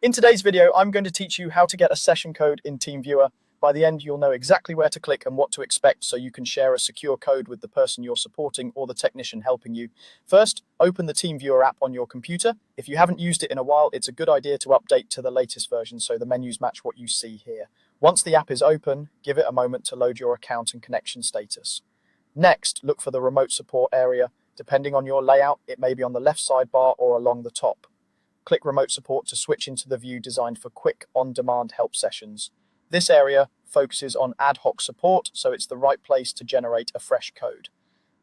In today's video, I'm going to teach you how to get a session code in TeamViewer. By the end, you'll know exactly where to click and what to expect so you can share a secure code with the person you're supporting or the technician helping you. First, open the TeamViewer app on your computer. If you haven't used it in a while, it's a good idea to update to the latest version so the menus match what you see here. Once the app is open, give it a moment to load your account and connection status. Next, look for the remote support area. Depending on your layout, it may be on the left sidebar or along the top. Click Remote Support to switch into the view designed for quick, on-demand help sessions. This area focuses on ad hoc support, so it's the right place to generate a fresh code.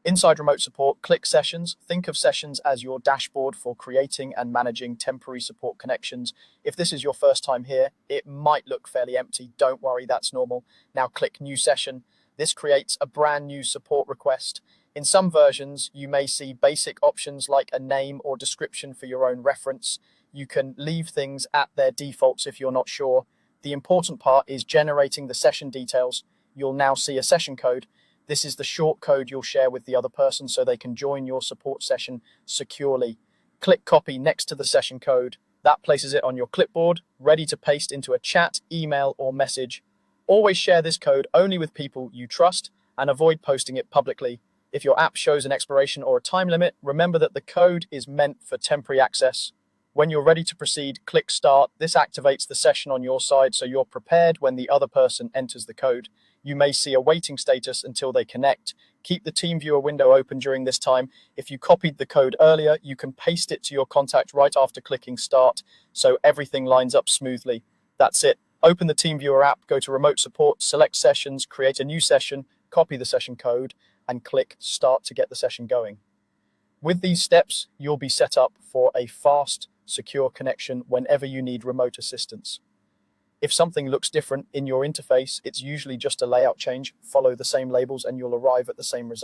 Inside Remote Support, click Sessions. Think of Sessions as your dashboard for creating and managing temporary support connections. If this is your first time here, it might look fairly empty. Don't worry, that's normal. Now click New Session. This creates a brand new support request. In some versions, you may see basic options like a name or description for your own reference. You can leave things at their defaults if you're not sure. The important part is generating the session details. You'll now see a session code. This is the short code you'll share with the other person so they can join your support session securely. Click Copy next to the session code. That places it on your clipboard, ready to paste into a chat, email, or message. Always share this code only with people you trust and avoid posting it publicly. If your app shows an expiration or a time limit, remember that the code is meant for temporary access. When you're ready to proceed, click Start. This activates the session on your side so you're prepared when the other person enters the code. You may see a waiting status until they connect. Keep the TeamViewer window open during this time. If you copied the code earlier, you can paste it to your contact right after clicking Start so everything lines up smoothly. That's it. Open the TeamViewer app, go to Remote Support, select Sessions, create a new session, copy the session code, and click Start to get the session going. With these steps, you'll be set up for a fast, secure connection whenever you need remote assistance. If something looks different in your interface, it's usually just a layout change. Follow the same labels and you'll arrive at the same result.